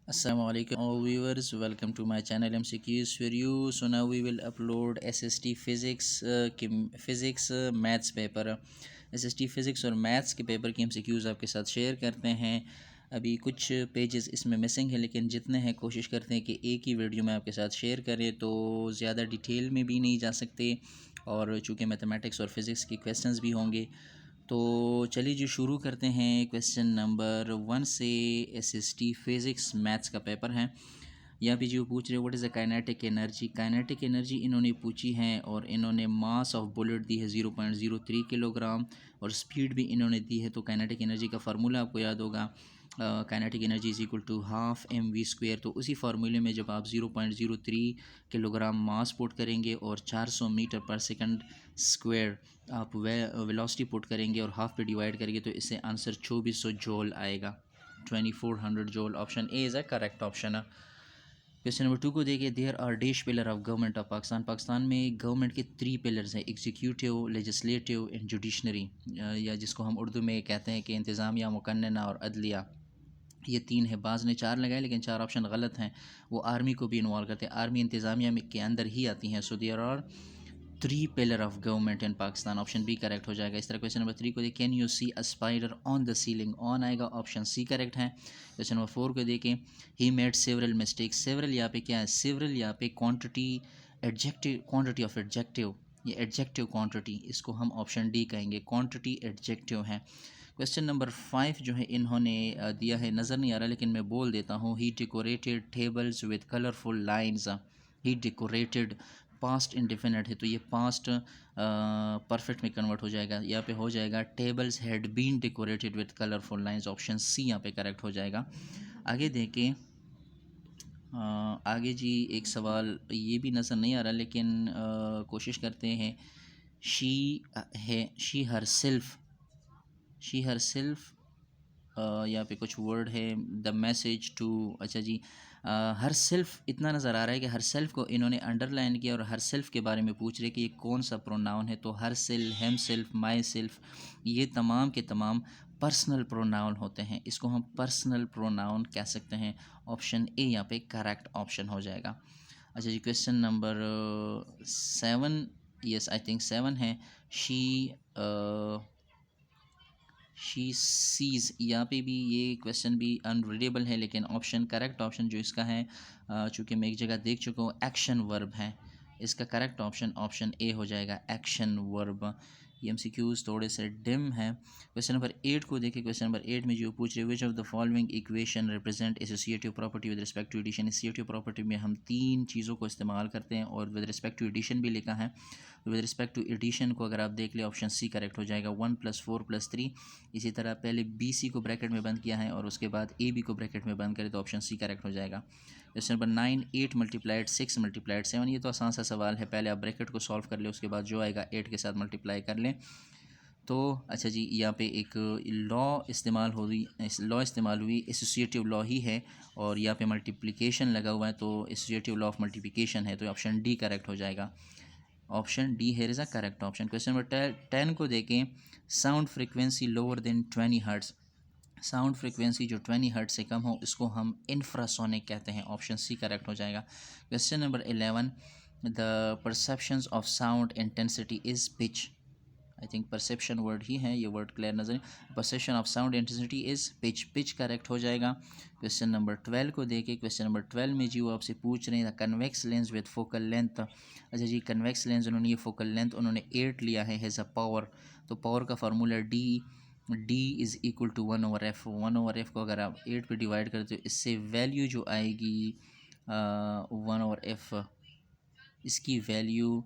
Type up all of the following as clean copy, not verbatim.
Assalamu alaikum all viewers, welcome to my channel MCQs for you. So now we will upload SST physics maths paper. SST physics और maths के paper की MCQs आपके साथ share करते हैं। अभी कुछ पेजेस इसमें मिसिंग है, लेकिन जितने हैं कोशिश करते हैं कि एक ही वीडियो में आपके साथ शेयर करें, तो ज़्यादा डिटेल में भी नहीं जा सकते और चूँकि मैथमेटिक्स और फिज़िक्स के क्वेश्चंस भी होंगे। तो चलिए जी शुरू करते हैं। क्वेश्चन नंबर 1 से एसएसटी फिज़िक्स मैथ्स का पेपर है। यहाँ पे जो पूछ रहे हैं what is the kinetic energy. Kinetic energy इन्होंने पूछी है और इन्होंने मास ऑफ बुलेट दी है 0.03 किलोग्राम और स्पीड भी इन्होंने दी है। तो काइनेटिक एनर्जी का फार्मूला आपको याद होगा, kinetic energy is equal to half mv²। तो उसी फार्मूले में जब आप 0.03 किलोग्राम मास पुट करेंगे और 400 मीटर पर सेकंड स्क्वायर आप वेलोसिटी पुट करेंगे और हाफ पे डिवाइड करेंगे, तो इससे आंसर 2400 जूल आएगा, 2400 joule. Option A is a correct option. Question number 2 को देखिए, there are dash pillar of government of Pakistan. Pakistan में गवर्नमेंट के 3 पिलर्स हैं, एग्जीक्यूटिव, लेजिस्लेटिव एंड जुडिशनरी, या जिसको हम उर्दू में कहते हैं कि इंतज़ामिया, मुकन्नना और अदलिया। ये 3 है। बाज़ ने 4 लगाए लेकिन 4 ऑप्शन गलत हैं। वो आर्मी को भी इन्वॉल्व करते हैं, आर्मी इंतज़ामिया में के अंदर ही आती हैं। So there are 3 pillar of government in Pakistan. Option B correct हो जाएगा। इस तरह क्वेश्चन नंबर 3 को देखें, can you see a spider on the ceiling. On आएगा, ऑप्शन सी करेक्ट है। क्वेश्चन नंबर 4 को देखें, he made several mistakes. Several यहाँ पे क्या है, सेवरल यहाँ पे quantity, adjective, quantity of adjective, ये एडजेक्टिव क्वांटिटी, इसको हम ऑप्शन डी कहेंगे, क्वांटिटी एडजेक्टिव है। क्वेश्चन नंबर 5 जो है इन्होंने दिया है, नज़र नहीं आ रहा लेकिन मैं बोल देता हूँ, he decorated tables with colourful lines. He decorated past indefinite है, तो ये पास्ट परफेक्ट में कन्वर्ट हो जाएगा। यहाँ पे हो जाएगा tables had been decorated with colourful lines. Option C यहाँ पे करेक्ट हो जाएगा। आगे देखें, आगे जी एक सवाल ये भी नज़र नहीं आ रहा लेकिन कोशिश करते हैं। शी है, शी हर सेल्फ, यहाँ पे कुछ वर्ड है, द मैसेज टू, अच्छा जी, हर सेल्फ इतना नज़र आ रहा है कि हर सेल्फ को इन्होंने अंडरलाइन किया और हर सेल्फ के बारे में पूछ रहे कि ये कौन सा प्रोनाउन है। तो herself, himself, myself, ये तमाम के तमाम पर्सनल प्रोनाउन होते हैं, इसको हम पर्सनल प्रोनाउन कह सकते हैं। ऑप्शन ए यहाँ पे करेक्ट ऑप्शन हो जाएगा। अच्छा जी, question number 7, yes I think 7 है। शी शी सीज़, यहाँ पे भी ये क्वेश्चन भी अनरीडेबल है, लेकिन ऑप्शन करेक्ट ऑप्शन जो इसका है, चूँकि मैं एक जगह देख चुका हूँ, एक्शन वर्ब है। इसका करेक्ट ऑप्शन ऑप्शन ए हो जाएगा, एक्शन वर्ब। ये MCQs थोड़े से डिम है। क्वेश्चन नंबर 8 को देखिए। क्वेश्चन नंबर 8 में जो पूछ रहे, which of the following equation represent associative property with respect to addition. Associative property में हम 3 चीज़ों को इस्तेमाल करते हैं और विद रिस्पेक्ट टू एडिशन भी लिखा है। विद रिस्पेक्ट टू एडिशन को अगर आप देख ले, ऑप्शन सी करेक्ट हो जाएगा, 1 + 4 + 3। इसी तरह पहले BC को ब्रैकेट में बंद किया है और उसके बाद AB को ब्रैकेट में बंद करें, तो ऑप्शन सी करेक्ट हो जाएगा। Question number 9, 8 × 6 × 7। ये तो आसान सा सवाल है, पहले आप ब्रैकेट को सॉल्व कर ले, उसके बाद जो आएगा 8 के साथ मल्टीप्लाई कर लें। तो अच्छा जी, यहाँ पे एक लॉ इस्तेमाल हुई, एसोसिएटिव लॉ ही है और यहाँ पे मल्टीप्लिकेशन लगा हुआ है, तो एसोसिएटिव लॉ ऑफ मल्टीप्लिकेशन है, तो ऑप्शन डी करेक्ट हो जाएगा। Option D here is a correct option. Question number 10 को देखें, sound frequency lower than 20 hertz. Sound frequency जो 20 हर्ट्ज से कम हो, इसको हम इंफ्रासोनिक कहते हैं। ऑप्शन सी करेक्ट हो जाएगा। Question number 11, the perceptions of sound intensity is pitch. I think perception word ही है, ये वर्ड क्लियर नजर। Perception of sound intensity is pitch, pitch correct हो जाएगा। क्वेश्चन नंबर 12 को देखिए। क्वेश्चन नंबर 12 में जी वो आपसे पूछ रहे हैं, convex lens with focal length. अच्छा जी, कन्वेक्स लेंस उन्होंने ये फोकल लेंथ उन्होंने 8 लिया है, हैज़ अ पावर। तो पावर का formula D is equal to 1/f। 1/f को अगर आप 8 पे डिवाइड करते हो, इससे वैल्यू जो आएगी 1/f, इसकी वैल्यू,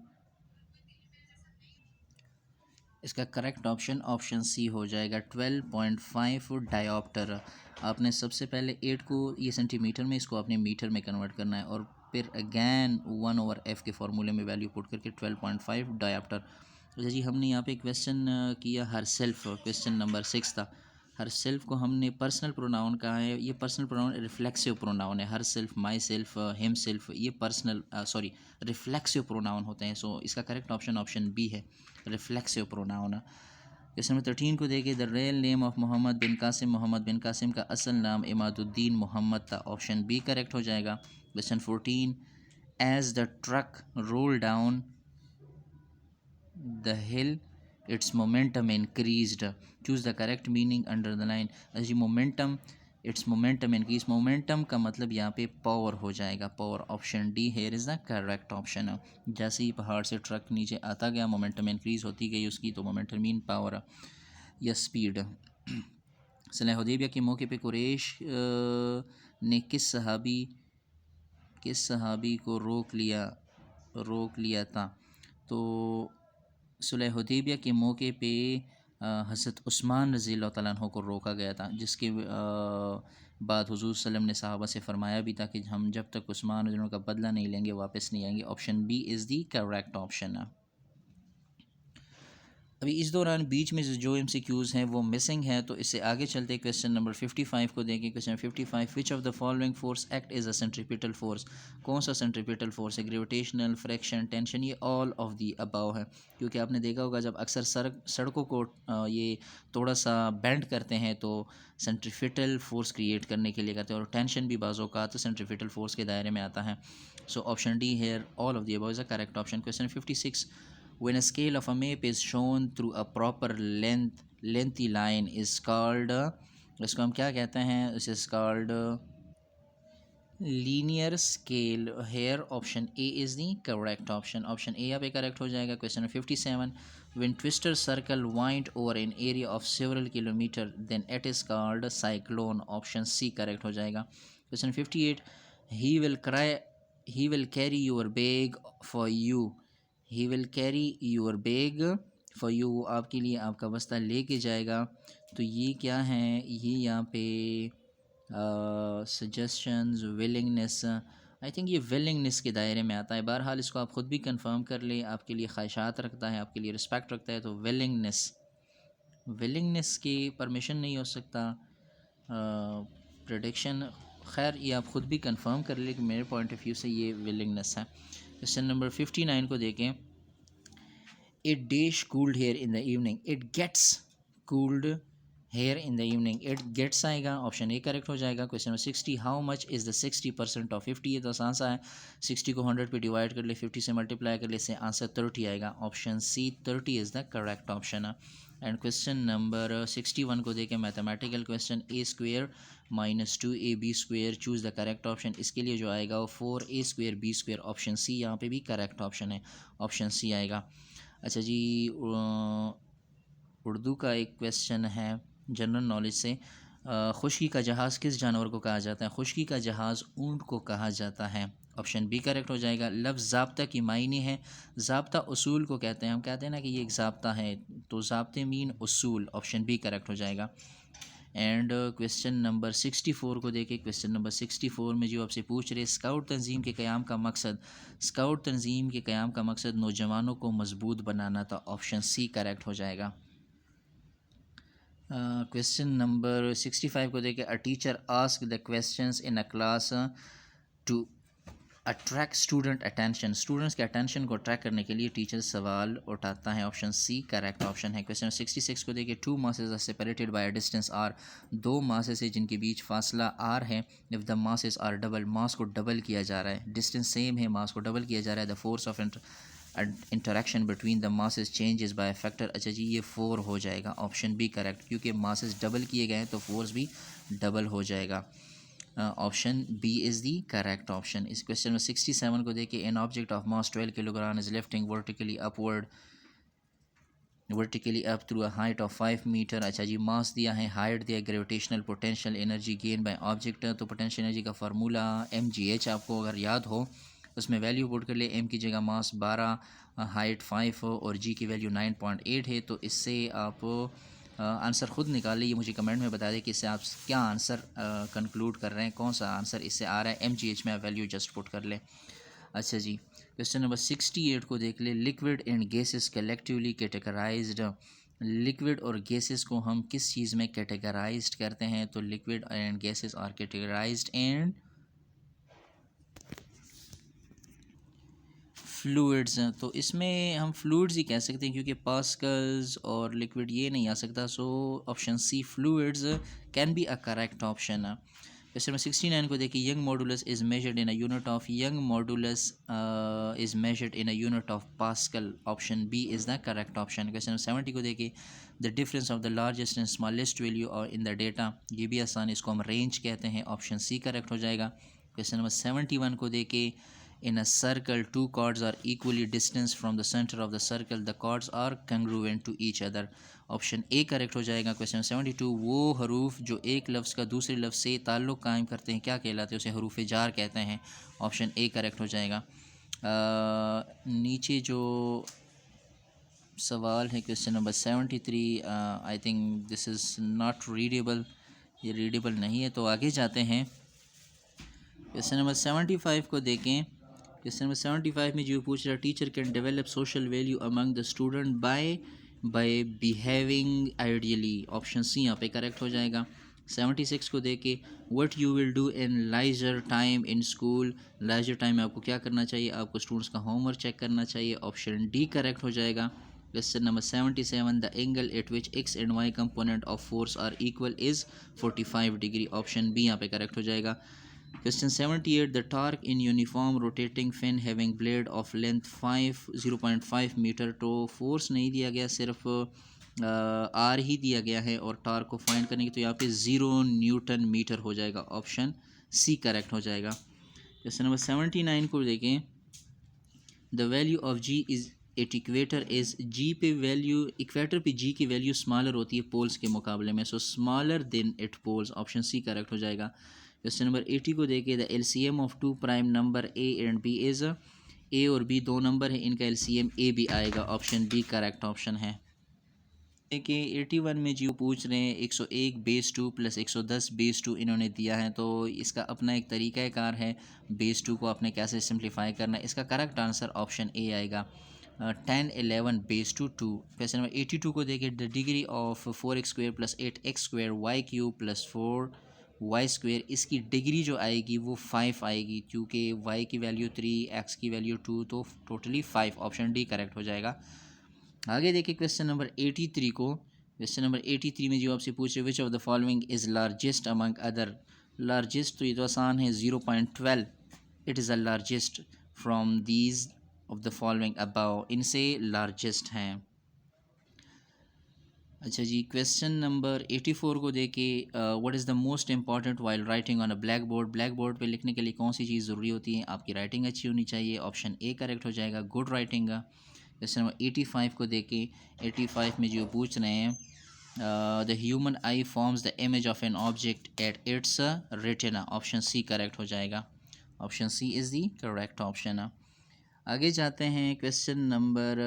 इसका करेक्ट ऑप्शन ऑप्शन सी हो जाएगा, 12.5 डायोप्टर। आपने सबसे पहले 8 को ये सेंटीमीटर में, इसको आपने मीटर में कन्वर्ट करना है और फिर अगैन 1/f के फार्मूले में वैल्यू पुट करके 12.5 डायोप्टर। अच्छा जी, हमने यहाँ पे क्वेश्चन किया हर सेल्फ, क्वेश्चन नंबर 6 था। हर सेल्फ को हमने पर्सनल प्रोनाउन कहा है, ये पर्सनल प्रोनाउन रिफ्लेक्सिव प्रोनाउन है। Herself, myself, himself, ये पर्सनल सॉरी रिफ्लेक्सिव प्रोनाउन होते हैं। सो इसका करेक्ट ऑप्शन ऑप्शन बी है, रिफ्लेक्सिव प्रोनाउन। क्वेश्चन नंबर 13 को देखिए, the real name of Mohammad bin Qasim, Mohammad bin Qasim का असल नाम इमादुद्दीन मोहम्मद था, ऑप्शन बी करेक्ट हो जाएगा। Question 14, as the truck roll down the hill its momentum increased, choose the correct meaning under the line. जी momentum, its momentum increase, momentum का मतलब यहाँ पे पावर हो जाएगा, power, option D here is the correct option. जैसे ही पहाड़ से ट्रक नीचे आता गया मोमेंटम इंक्रीज होती गई उसकी, तो मोमेंटम मीन पावर या स्पीड। सलह हुदैबिया के मौके पे कुरैश ने किस सहाबी को रोक लिया था? तो सुलह हुदैबिया के मौके पे हज़रत उस्मान रज़ी अल्लाह तआला अन्हु को रोका गया था, जिसके बाद हुज़ूर सल्लम ने सहाबा से फरमाया भी था कि हम जब तक उस्मान रज़ी अल्लाह का बदला नहीं लेंगे वापस नहीं आएंगे, option B is the correct option. अभी इस दौरान बीच में जो MCQs हैं वो मिसिंग है, तो इससे आगे चलते क्वेश्चन नंबर 55 को देखें। Question 55, which of the following force act is a centripetal force, कौन सा सेंट्रीपिटल फोर्स है? ग्रेविटेशनल, फ्रैक्शन, टेंशन, ये ऑल ऑफ दी अबाव है। क्योंकि आपने देखा होगा जब अक्सर सड़कों को ये थोड़ा सा बेंड करते हैं तो सेंट्रीपिटल फोर्स क्रिएट करने के लिए करते हैं, और टेंशन भी बाज़ औक़ात तो सेंट्रीपिटल फोर्स के दायरे में आता है। So option D here all of the above is a correct option. Question 56, when a scale of a map is shown through a proper lengthy line is called, इसको हम क्या कहते हैं? इस is called linear scale. Hair option A is the correct option, option A यहाँ पे correct हो जाएगा। Question 57, when twister circle wind over an area of several kilometer then it is called cyclone, option C correct हो जाएगा। Question 58, he will cry he will carry your bag for you, he will carry your bag for you, वो आपके लिए आपका बस्ता लेके जाएगा। तो ये क्या है? ये यहाँ पे सजेशंस, विलिंगनेस, आई थिंक ये विलिंगनेस के दायरे में आता है। बहरहाल इसको आप ख़ुद भी कंफर्म कर ले, आपके लिए ख्वाहिशात रखता है, आपके लिए रिस्पेक्ट रखता है, तो विलिंगनेस की परमिशन नहीं हो सकता प्रेडिक्शन। खैर ये आप ख़ुद भी कंफर्म कर ले कि मेरे पॉइंट ऑफ व्यू से ये विलिंगनेस है। क्वेश्चन नंबर 59 को देखें, it dash cooled here in the evening, it gets cooled here in the evening, it gets आएगा, ऑप्शन ए करेक्ट हो जाएगा। Question number 60, how much is the 60% of 50, ये तो आसान सा है, 60 को 100 पे डिवाइड कर ले, 50 से मल्टीप्लाई कर ले, इससे आंसर 30 आएगा, option C 30 is the correct option. And question number 61 को देखें, mathematical question, A square minus 2ab², choose the correct option. इसके लिए जो आएगा वो 4a²b², ऑप्शन सी यहाँ पे भी करेक्ट ऑप्शन है, ऑप्शन सी आएगा। अच्छा जी, उर्दू का एक क्वेश्चन है जनरल नॉलेज से, खुशकी का जहाज़ किस जानवर को कहा जाता है? खुशकी का जहाज़ ऊँट को कहा जाता है, ऑप्शन बी करेक्ट हो जाएगा। लफ्ज़ ज़ाब्ता की मायने है, ज़ाब्ता उसूल को कहते हैं, हम कहते हैं ना कि ये एक ज़ाब्ता है, तो ज़ाब्ते मीन उसूल, ऑप्शन बी करेक्ट हो जाएगा। एंड क्वेश्चन नंबर 64 को देखें। क्वेश्चन नंबर 64 में जो आपसे पूछ रहे, स्काउट तंजीम के क़याम का मकसद, स्काउट तंजीम के क़याम का मकसद नौजवानों को मजबूत बनाना था, ऑप्शन सी करेक्ट हो जाएगा। क्वेश्चन नंबर 65 को देखें, a teacher ask the questions in a class to attract student attention, students के अटेंशन को अट्रैक्ट करने के लिए टीचर सवाल उठाता है, ऑप्शन सी करेक्ट ऑप्शन है। क्वेश्चन 66 को देखिए, two masses are separated by a distance R, दो मासेस है जिनके बीच फासला आर है, if the masses are double, mass को डबल किया जा रहा है, डिस्टेंस सेम है, मास को डबल किया जा रहा है, the force of interaction between the masses changes by factor. अच्छा जी, ये 4 हो जाएगा, ऑप्शन बी करेक्ट, क्योंकि मासेस डबल किए गए हैं तो फोर्स भी डबल हो जाएगा, option B is the correct option. इस क्वेश्चन में 67 को देखिए, an object of mass 12 kilogram is lifting vertically up through a height of 5 metre. अच्छा जी, मास दिया है, हाइट दिया, gravitational potential energy gain by object, तो पोटेंशियल एनर्जी का फार्मूला mgh आपको अगर याद हो उसमें वैल्यू पुट कर ले, m की जगह मास 12, हाइट 5 और g की वैल्यू 9.8 है, तो इससे आप आंसर ख़ुद निकाल लीजिए, मुझे कमेंट में बता दें कि इससे आप क्या आंसर कंक्लूड कर रहे हैं, कौन सा आंसर इससे आ रहा है, mgh में आप वैल्यू जस्ट पुट कर लें। अच्छा जी, क्वेश्चन नंबर 68 को देख ले, liquid and gases collectively categorised, liquid और गैसेस को हम किस चीज़ में कैटेगराइज्ड करते हैं? तो liquid and gases are categorised and fluids हैं, तो इसमें हम फ्लूइड्स ही कह सकते हैं क्योंकि पास्कल्स और लिक्विड ये नहीं आ सकता। So option C fluids can be a correct option. Question number 69 को देखिए, Young modulus is measured in a unit of, Young modulus is measured in a unit of pascal, option B is the correct option. Question number 70 को देखिए, the difference of the largest and smallest value और in the data, ये भी आसान, इसको हम range कहते हैं, ऑप्शन सी करेक्ट हो जाएगा। क्वेश्चन नंबर 71 को देखिए, in a circle two chords are equally distanced from the center of the circle, the chords are congruent to each other, option A correct हो जाएगा। क्वेश्चन 72, वो हरूफ जो एक लफ्ज़ का दूसरे लफ्ज़ से ताल्लुक़ कायम करते हैं क्या कहलाते हैं, उसे हरूफ जार कहते हैं, ऑप्शन ए करेक्ट हो जाएगा। नीचे जो सवाल है question number 73, I think this is not readable, ये रीडेबल नहीं है, तो आगे जाते हैं। क्वेश्चन नंबर 75 को देखें। क्वेश्चन नंबर 75 में जो पूछ रहा है, teacher can develop social value among the student by behaving ideally, option C यहाँ पे करेक्ट हो जाएगा। 76 को देखे, what you will do in leisure time in school, leisure time में आपको क्या करना चाहिए, आपको स्टूडेंट्स का होमवर्क चेक करना चाहिए, ऑप्शन डी करेक्ट हो जाएगा। Question number 77, the angle at which X and Y component of force are equal is 45 degree, option B यहाँ पे करेक्ट हो जाएगा। Question 78, the torque in uniform rotating fin having blade of length 0.5 metre, तो force नहीं दिया गया, सिर्फ are ही दिया गया है और टॉर्क को फाइंड करने की, तो यहाँ पे 0 न्यूटन मीटर हो जाएगा, ऑप्शन सी करेक्ट हो जाएगा। क्वेश्चन नंबर 79 को देखें, the value of g is at equator is, g पे वैल्यू, इक्वेटर पे जी की वैल्यू स्मॉलर होती है पोल्स के मुकाबले में, so smaller than at poles, option C correct हो जाएगा। क्वेश्चन नंबर 80 को देखिए, the LCM of two prime number A and B is, A और बी दो नंबर है, इनका एलसीएम ए भी आएगा, ऑप्शन बी करेक्ट ऑप्शन है। देखिए 81 में जो पूछ रहे हैं 101 बेस 2 प्लस 110 बेस 2 इन्होंने दिया है, तो इसका अपना एक तरीक़ाकार है बेस 2 को आपने कैसे सिंप्लीफाई करना है। इसका करेक्ट आंसर ऑप्शन ए आएगा, 10 11 बेस 2 2। क्वेश्चन नंबर 82 को देखिए, the degree of 4x² plus 8x² Y cube plus 4y², इसकी डिग्री जो आएगी वो 5 आएगी, क्योंकि y की वैल्यू 3, x की वैल्यू 2, तो टोटली 5, ऑप्शन डी करेक्ट हो जाएगा। आगे देखिए क्वेश्चन नंबर 83 को। क्वेश्चन नंबर 83 में जो आपसे पूछ रहे, which of the following is largest among other, largest तो ये तो आसान है, 0.12 it is a largest from these of the following above, इनसे लार्जेस्ट हैं। अच्छा जी, क्वेश्चन नंबर 84 को देखिए, what is the most important while writing on a black board, black board पे लिखने के लिए कौन सी चीज़ ज़रूरी होती है, आपकी राइटिंग अच्छी होनी चाहिए, ऑप्शन ए करेक्ट हो जाएगा, गुड राइटिंग का। क्वेश्चन नंबर 85 को देखिए, 85 में जो पूछ रहे हैं, the human eye forms the image of an object at its retina, option C correct हो जाएगा, option C is the correct option. आगे जाते हैं क्वेश्चन नंबर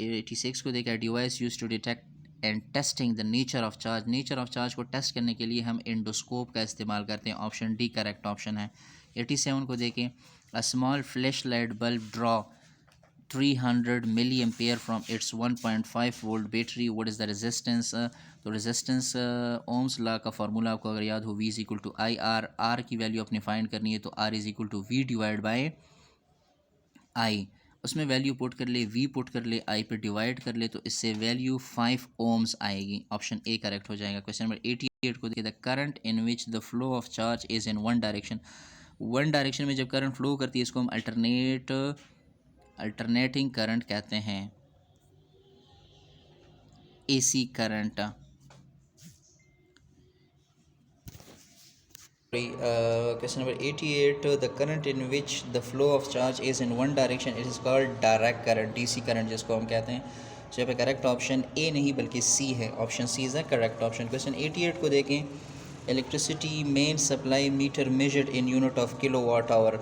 86 को देखा, device use to detect and testing the nature of charge, nature of charge को test करने के लिए हम इंडोस्कोप का इस्तेमाल करते हैं, ऑप्शन डी करेक्ट ऑप्शन है। 87 को देखें, a small flash light bulb draw 300 milliampere from its 1.5 volt battery, what is the resistance, तो रेजिस्टेंस ओम्स लॉ का फार्मूला आपको अगर याद हो, V is equal to I R, R की वैल्यू अपने फाइंड करनी है तो R is equal to V divide by I, उसमें वैल्यू पुट कर ले, V पुट कर ले, I पे डिवाइड कर ले, तो इससे वैल्यू 5 ओम्स आएगी, ऑप्शन ए करेक्ट हो जाएगा। क्वेश्चन नंबर 88 को देखिए, the current in which the flow of charge is in one direction, one direction में जब करंट फ्लो करती है इसको हम अल्टरनेटिंग करंट कहते हैं, AC current. Question number 88, the current in which the flow of charge is in one direction it is called direct current, DC current जिसको हम कहते हैं। तो यहाँ पे करेक्ट ऑप्शन ए नहीं बल्कि सी है, option C is the correct option. Question 88 को देखें, electricity main supply meter measured in unit of kilowatt hour,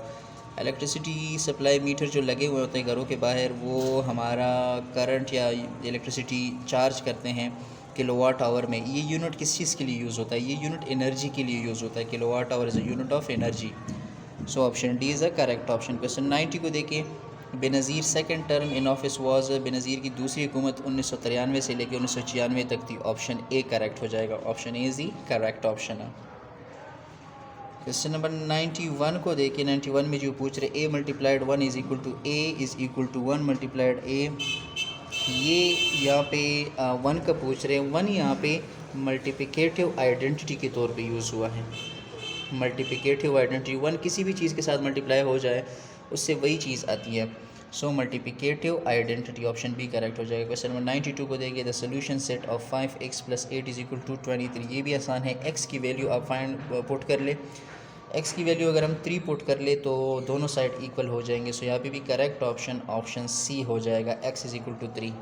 electricity supply meter जो लगे हुए होते हैं घरों के बाहर, वो हमारा करंट या इलेक्ट्रिसिटी चार्ज करते हैं किलोवाट आवर में। ये यूनिट किस चीज़ के लिए यूज़ होता है, ये यूनिट एनर्जी के लिए यूज़ होता है, kilowatt hour is a unit of energy, so option D is a correct option. Question 90 को देखिए, Benazir second term in office was, Benazir की दूसरी हुकूमत 1993 से लेकर 1996 तक थी, ऑप्शन ए करेक्ट हो जाएगा, option A is the correct option है। क्वेश्चन नंबर 91 को देखिए। 91 में जो पूछ रहे a multiplied 1 is equal to a is equal to 1 multiplied a, ये यहाँ पे 1 का पूछ रहे हैं। 1 यहाँ पे मल्टीप्लिकेटिव आइडेंटिटी के तौर पे यूज़ हुआ है। मल्टीप्लिकेटिव आइडेंटिटी 1 किसी भी चीज़ के साथ मल्टीप्लाई हो जाए उससे वही चीज़ आती है। So multiplicative identity option B correct हो जाएगा। क्वेश्चन नंबर 92 को देखिए। The solution set of 5x + 8 is equal to 23। ये भी आसान है। x की वैल्यू आप फाइंड पुट कर ले। x की वैल्यू अगर हम 3 पुट कर ले तो दोनों साइड इक्वल हो जाएंगे। सो यहाँ पे भी करेक्ट ऑप्शन सी हो जाएगा, x is equal to 3।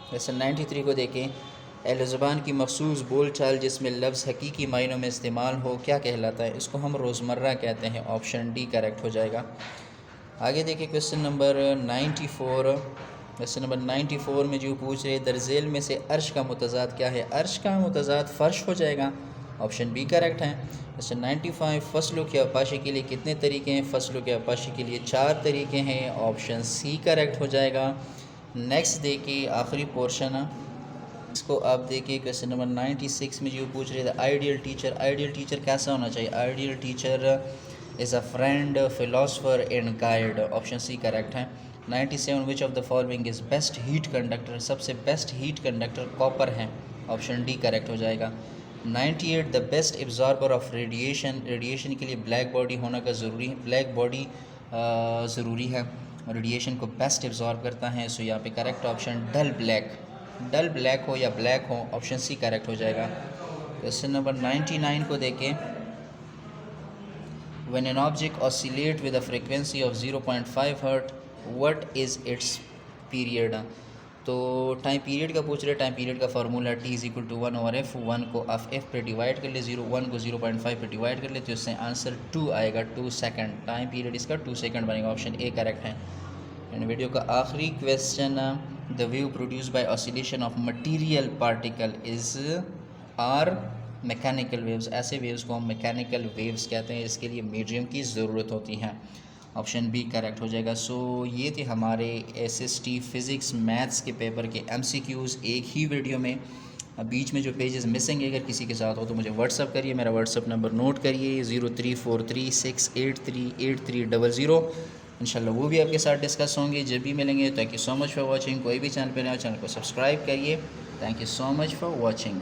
Question 93 को देखें। अहले ज़ुबान की मखसूस बोल चाल जिसमें लफ्ज़ हकीकी मायनों में इस्तेमाल हो क्या कहलाता है? इसको हम रोज़मर्रा कहते हैं। ऑप्शन डी करेक्ट हो जाएगा। आगे देखिए क्वेश्चन नंबर 94। क्वेश्चन नंबर 94 में जो पूछ रहे दरजेल में से अर्श का मुतज़ाद क्या है? अर्श का मुतज़ाद फ़र्श हो जाएगा। ऑप्शन बी करेक्ट है। क्वेश्चन 95। फसलों की आबापाशी के लिए कितने तरीके हैं? फसलों की आबापाशी के लिए 4 तरीके हैं। ऑप्शन सी करेक्ट हो जाएगा। नेक्स्ट देखिए आखिरी पोर्शन, इसको आप देखिए। क्वेश्चन नंबर 96 में जो पूछ रहे थे आइडियल टीचर, आइडियल टीचर कैसा होना चाहिए? Ideal teacher is a friend, philosopher and guide. Option C correct है। 97। Which of the following is best heat conductor? सबसे बेस्ट हीट कंडक्टर कॉपर है। ऑप्शन डी करेक्ट हो जाएगा। 98। The best absorber of radiation, radiation के लिए black body होना का ज़रूरी है, ब्लैक बॉडी ज़रूरी है, रेडिएशन को बेस्ट एब्जॉर्ब करता है। सो यहाँ पे करेक्ट ऑप्शन डल ब्लैक, डल ब्लैक हो या ब्लैक हो, ऑप्शन सी करेक्ट हो जाएगा। क्वेश्चन नंबर 99 को देखें। When an object oscillates with a frequency of 0.5 Hz, what is its period? तो टाइम पीरियड का पूछ रहे। टाइम पीरियड का formula t is equal to 1/f। 1 को आप f पे डिवाइड कर ले, 1 को 0.5 पे डिवाइड कर ले तो इससे आंसर 2 आएगा, 2 सेकंड। टाइम पीरियड इसका 2 सेकंड बनेगा। ऑप्शन ए करेक्ट है। एंड वीडियो का आखिरी question, the wave produce by oscillation of material particle is are mechanical waves. ऐसे वेव्स को हम मैकेनिकल वेव्स कहते हैं। इसके लिए मीडियम की ज़रूरत होती है। ऑप्शन बी करेक्ट हो जाएगा। सो ये थे हमारे एसएसटी फ़िज़िक्स मैथ्स के पेपर के एमसीक्यूज़ एक ही वीडियो में। बीच में जो पेजेस मिसिंग है अगर किसी के साथ हो तो मुझे व्हाट्सअप करिए। मेरा व्हाट्सअप नंबर नोट करिए 0343683800। इंशाल्लाह वो भी आपके साथ डिस्कस होंगे जब भी मिलेंगे। Thank you so much for watching. कोई भी चैनल पर नया, चैनल को सब्सक्राइब करिए। Thank you so much for watching.